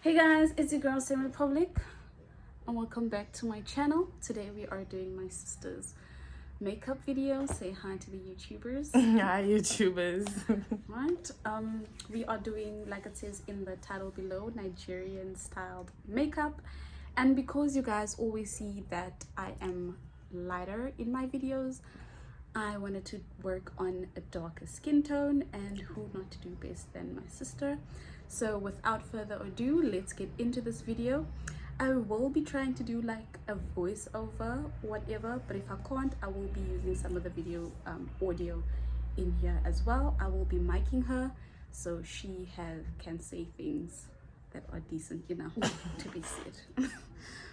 Hey guys, it's your girl Same Republic and welcome back to my channel. Today we are doing my sister's makeup video. Say hi to the YouTubers. Hi YouTubers. Right, we are doing, like it says in the title below, Nigerian styled makeup. And because you guys always see that I am lighter in my videos, I wanted to work on a darker skin tone, and who not to do best than my sister. So without further ado, let's get into this video. I will be trying to do like a voiceover, whatever, but if I can't, I will be using some of the video audio in here as well. I will be miking her so she can say things that are decent, you know, to be said.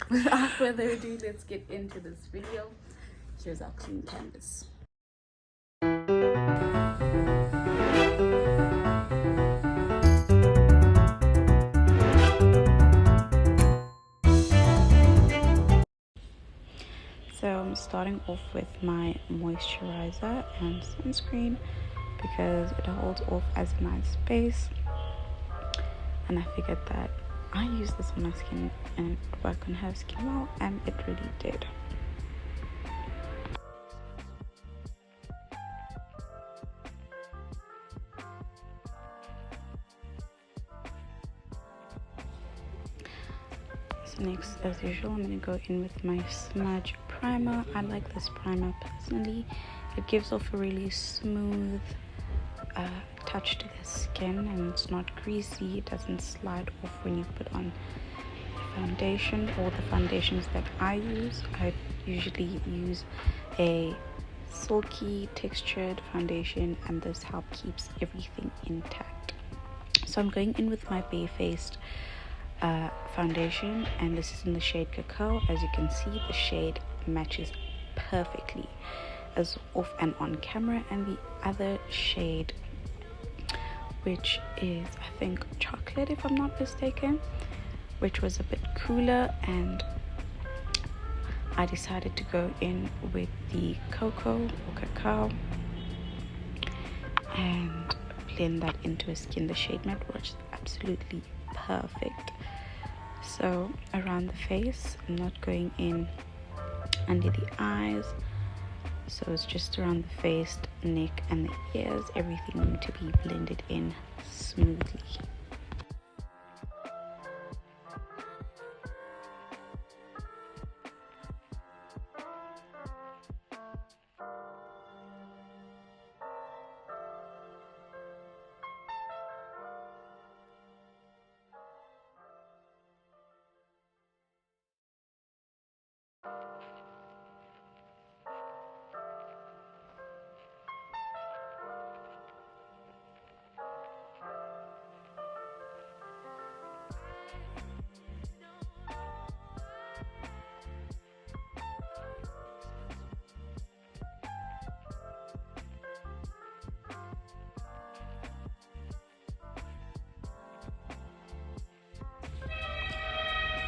Without further ado, let's get into this video. Here's our clean canvas. So I'm starting off with my moisturizer and sunscreen because it holds off as a nice base, and I figured that I use this on my skin and it would work on her skin well, and it really did. So next, as usual, I'm going to go in with my smudge primer. I like this primer personally. It gives off a really smooth touch to the skin, and it's not greasy. It doesn't slide off when you put on foundation, or the foundations that I use. I usually use a silky textured foundation, and this help keeps everything intact. So I'm going in with my bare-faced foundation, and this is in the shade Cacao. As you can see, the shade matches perfectly as off and on camera, and the other shade, which is I think chocolate if I'm not mistaken, which was a bit cooler, and I decided to go in with the cocoa or cacao and blend that into a skin. The shade matte was absolutely perfect. So around the face, I'm not going in under the eyes, so it's just around the face, neck and the ears. Everything need to be blended in smoothly.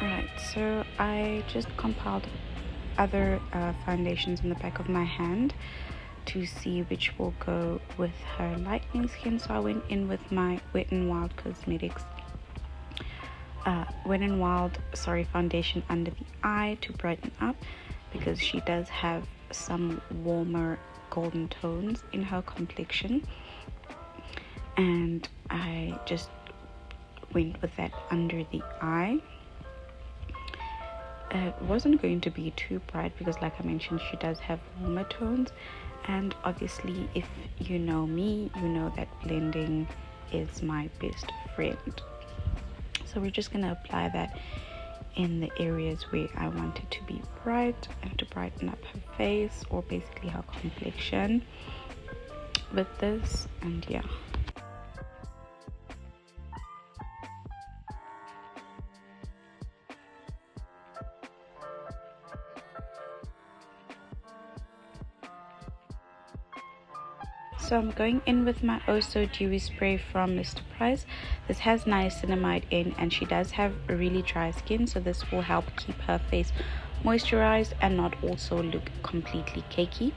Alright, so I just compiled other foundations in the back of my hand to see which will go with her lightening skin. So I went in with my Wet n Wild Cosmetics foundation under the eye to brighten up, because she does have some warmer golden tones in her complexion, and I just went with that under the eye. It wasn't going to be too bright because, like I mentioned, she does have warmer tones, and obviously if you know me, you know that blending is my best friend. So we're just going to apply that in the areas where I want it to be bright and to brighten up her face, or basically her complexion with this. And yeah, so I'm going in with my Oh So Dewy spray from Mr. Price. This has niacinamide in, and she does have a really dry skin, so this will help keep her face moisturized and not also look completely cakey.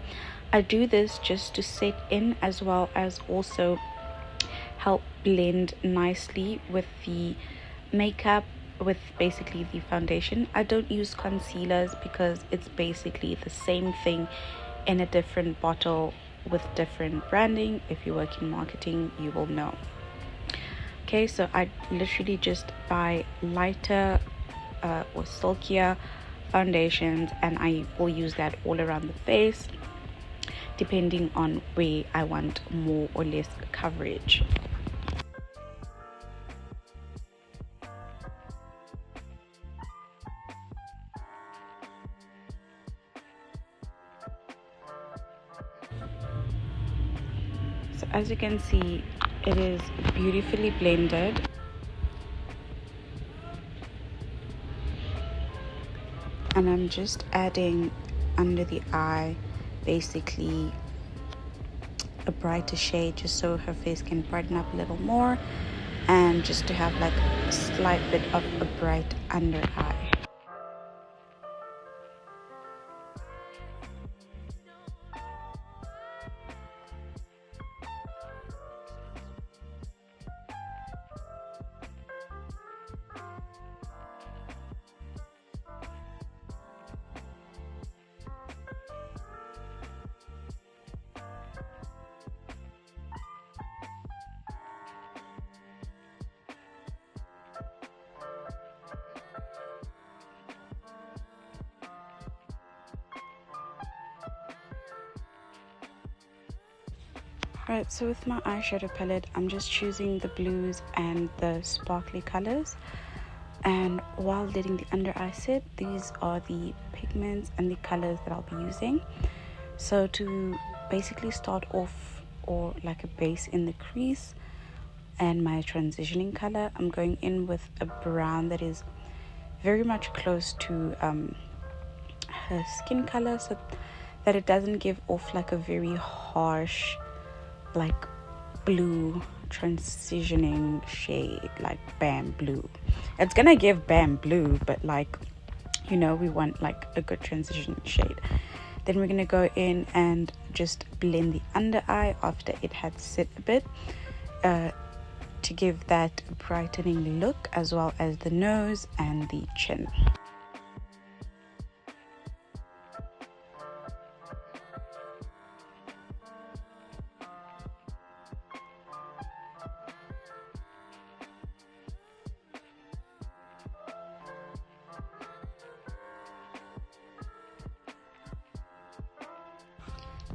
I do this just to set in, as well as also help blend nicely with the makeup with basically the foundation. I don't use concealers because it's basically the same thing in a different bottle with different branding. If you work in marketing, you will know. Okay, so I literally just buy lighter or silkier foundations, and I will use that all around the face depending on where I want more or less coverage. So as you can see, it is beautifully blended. And I'm just adding under the eye basically a brighter shade just so her face can brighten up a little more, and just to have like a slight bit of a bright under eye. Right, so with my eyeshadow palette, I'm just choosing the blues and the sparkly colors. And while letting the under eye sit, these are the pigments and the colors that I'll be using. So to basically start off, or like a base in the crease and my transitioning color, I'm going in with a brown that is very much close to her skin color, so that it doesn't give off like a very harsh like blue transitioning shade, like bam blue. It's gonna give bam blue, but like, you know, we want like a good transition shade. Then we're gonna go in and just blend the under eye after it had set a bit, to give that brightening look, as well as the nose and the chin.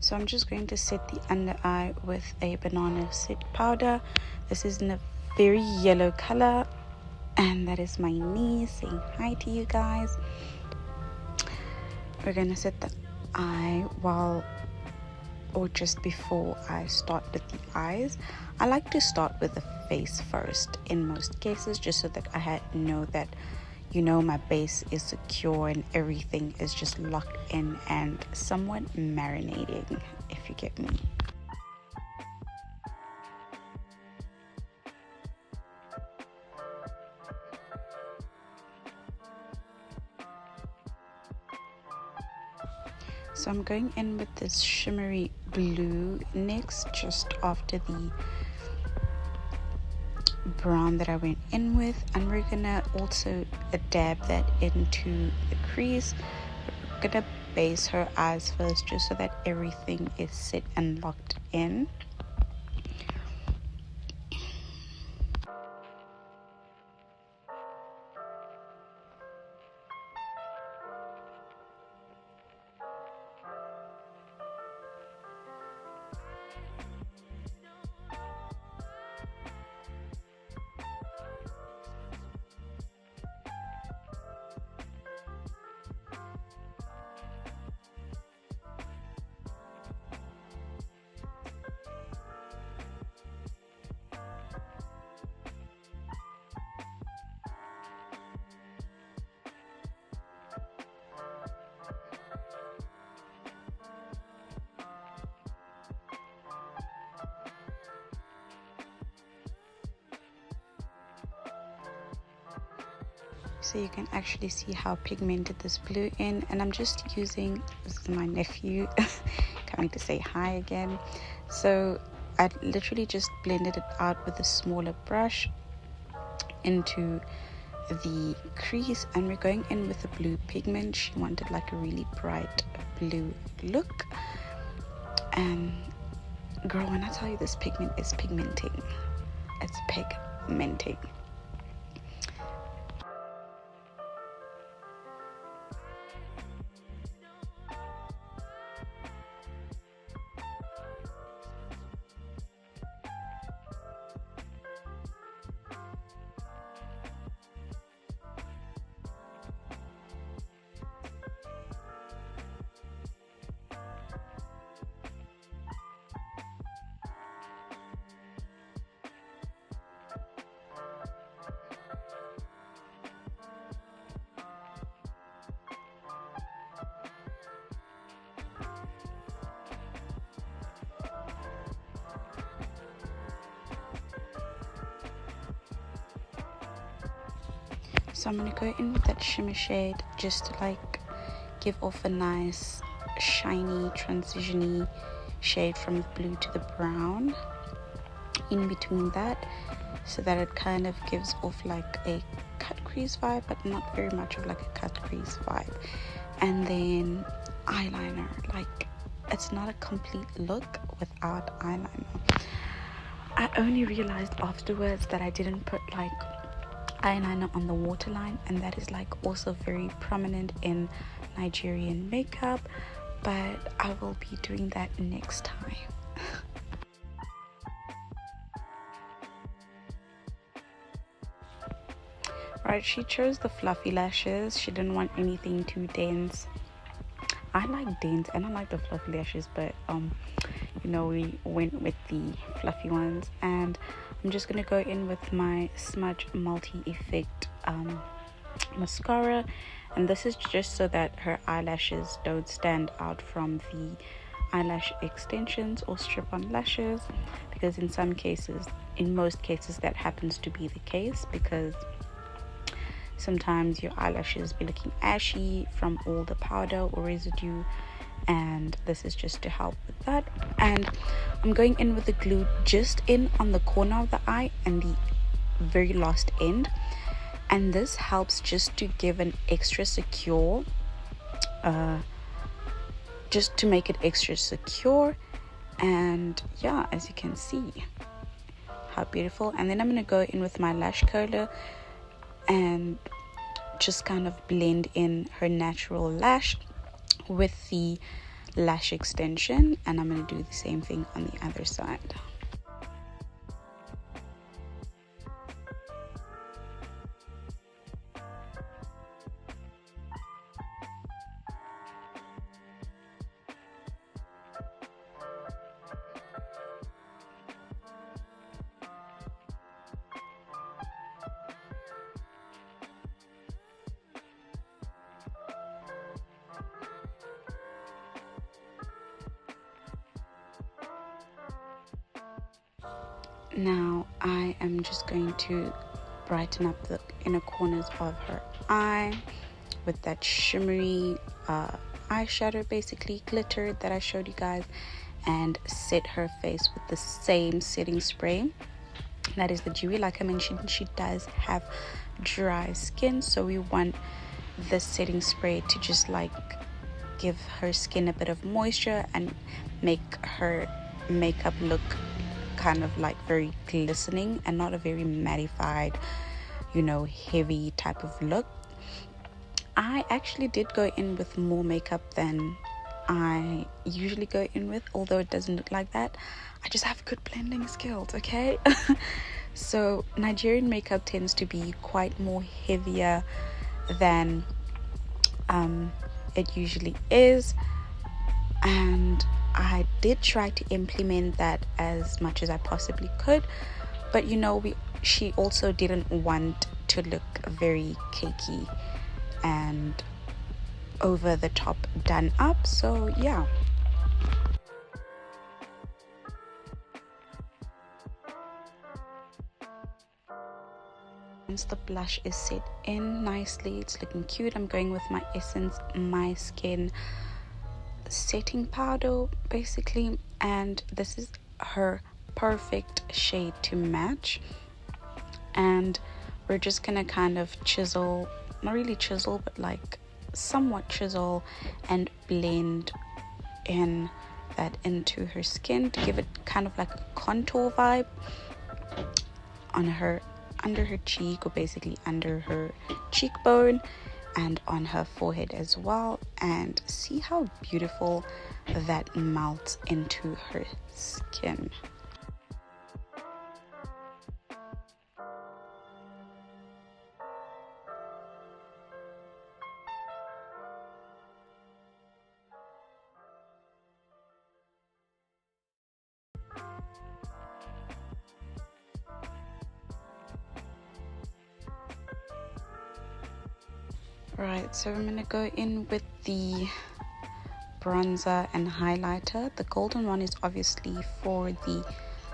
So I'm just going to set the under eye with a banana set powder. This is in a very yellow color, and that is my niece saying hi to you guys. We're going to set the eye while, or just before I start with the eyes. I like to start with the face first in most cases, just so that I know that, you know, my base is secure and everything is just locked in and somewhat marinating, if you get me. So I'm going in with this shimmery blue next, just after the brown that I went in with, and we're gonna also dab that into the crease. We're gonna base her eyes first, just so that everything is set and locked in. So you can actually see how pigmented this blue in, and I'm just using, this is my nephew coming to say hi again. So I literally just blended it out with a smaller brush into the crease, and we're going in with a blue pigment. She wanted like a really bright blue look, and girl, when I tell you this pigment is pigmenting, it's pigmenting. So I'm going to go in with that shimmer shade just to like give off a nice shiny transition-y shade from the blue to the brown in between that, so that it kind of gives off like a cut crease vibe, but not very much of like a cut crease vibe. And then eyeliner, like it's not a complete look without eyeliner. I only realized afterwards that I didn't put like eyeliner on the waterline, and that is like also very prominent in Nigerian makeup, but I will be doing that next time. Right, she chose the fluffy lashes. She didn't want anything too dense. I like dense and I like the fluffy lashes, but you know, we went with the fluffy ones. And I'm just gonna go in with my Smudge Multi Effect mascara, and this is just so that her eyelashes don't stand out from the eyelash extensions or strip-on lashes, because in most cases that happens to be the case, because sometimes your eyelashes be looking ashy from all the powder or residue, and this is just to help with that. And I'm going in with the glue just in on the corner of the eye and the very last end, and this helps just to give an extra secure just to make it extra secure. And yeah, as you can see, how beautiful. And then I'm going to go in with my lash curler and just kind of blend in her natural lash with the lash extension, and I'm going to do the same thing on the other side. Now I am just going to brighten up the inner corners of her eye with that shimmery eyeshadow, basically glitter, that I showed you guys, and set her face with the same setting spray. That is the Dewy. Like I mentioned, she does have dry skin, so we want the setting spray to just like give her skin a bit of moisture and make her makeup look kind of like very glistening and not a very mattified, you know, heavy type of look. I actually did go in with more makeup than I usually go in with, although it doesn't look like that. I just have good blending skills, okay? So Nigerian makeup tends to be quite more heavier than it usually is, and I did try to implement that as much as I possibly could, but you know, she also didn't want to look very cakey and over the top done up, so yeah. Once the blush is set in nicely, it's looking cute, I'm going with my Essence My Skin setting powder basically, and this is her perfect shade to match. And we're just gonna kind of chisel, not really chisel, but like somewhat chisel and blend in that into her skin to give it kind of like a contour vibe on her, under her cheek, or basically under her cheekbone, and on her forehead as well, and see how beautiful that melts into her skin. Right, so I'm gonna go in with the bronzer and highlighter. The golden one is obviously for the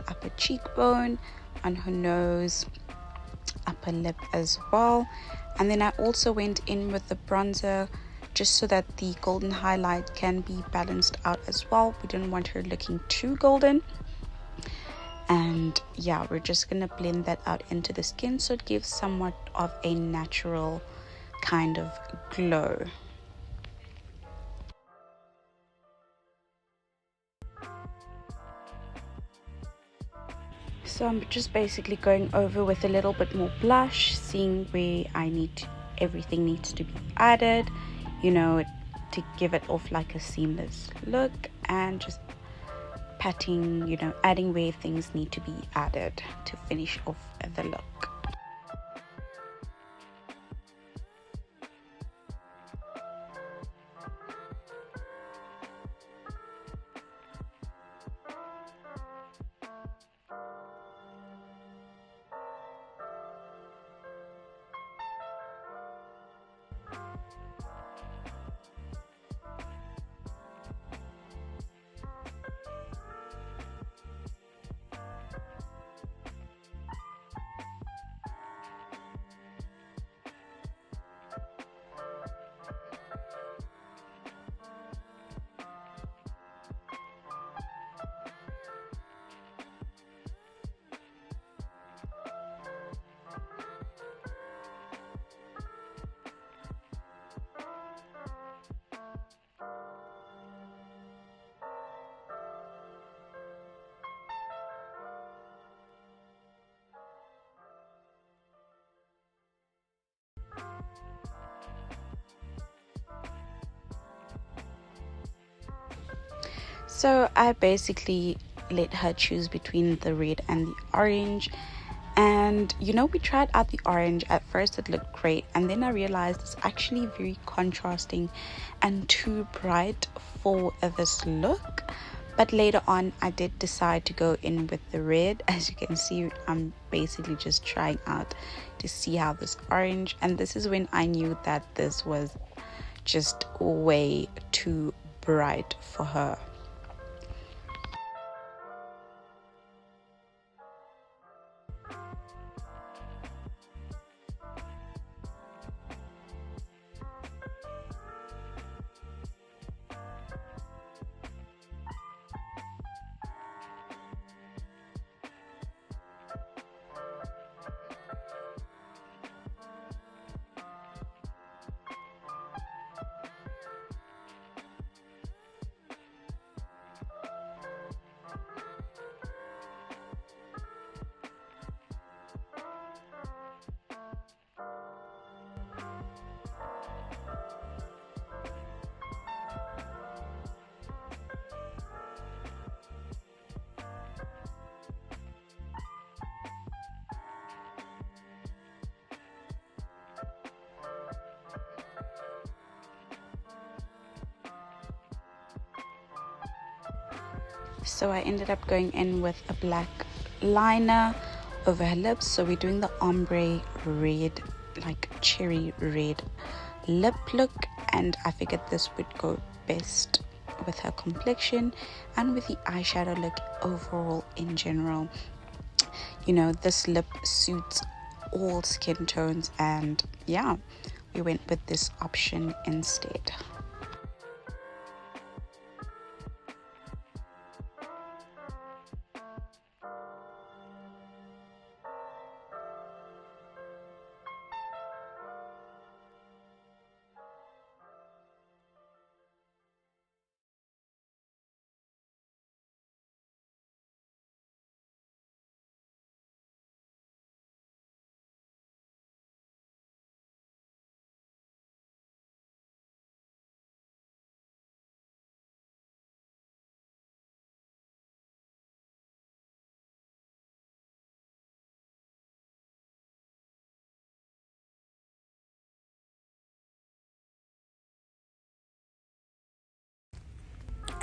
upper cheekbone, on her nose, upper lip as well. And then I also went in with the bronzer just so that the golden highlight can be balanced out as well. We didn't want her looking too golden. And yeah, we're just gonna blend that out into the skin so it gives somewhat of a natural kind of glow. So I'm just basically going over with a little bit more blush, seeing where everything needs to be added, you know, to give it off like a seamless look, and just patting, you know, adding where things need to be added to finish off the look. So I basically let her choose between the red and the orange. And you know, we tried out the orange. At first it looked great, and then I realized it's actually very contrasting and too bright for this look. But later on I did decide to go in with the red. As you can see, I'm basically just trying out to see how this orange, and this is when I knew that this was just way too bright for her. So I ended up going in with a black liner over her lips. So we're doing the ombre red, like cherry red lip look, and I figured this would go best with her complexion and with the eyeshadow look overall in general. You know, this lip suits all skin tones, and yeah, we went with this option instead.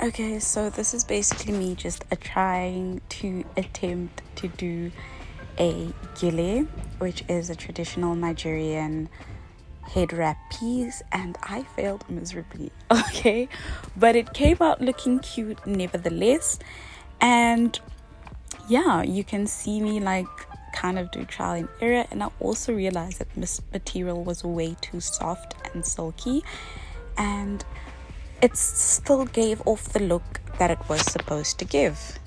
Okay, so this is basically me just trying to attempt to do a gele, which is a traditional Nigerian head wrap piece, and I failed miserably. Okay, but it came out looking cute nevertheless. And yeah, you can see me like kind of do trial and error, and I also realized that this material was way too soft and silky, and it still gave off the look that it was supposed to give.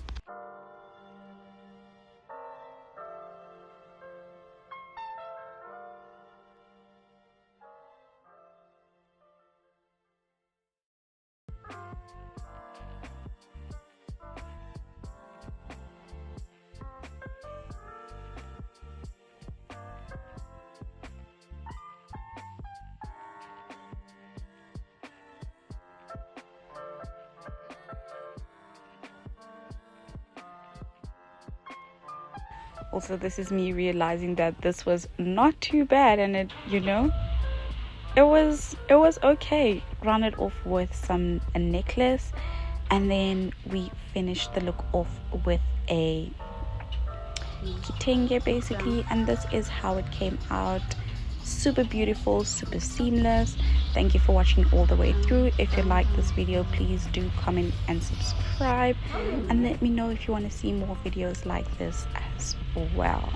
Also, this is me realizing that this was not too bad, and it was okay. Rounded off with a necklace, and then we finished the look off with a kitenge basically, and this is how it came out. Super beautiful, super seamless. Thank you for watching all the way through. If you like this video, please do comment and subscribe, and let me know if you want to see more videos like this as well.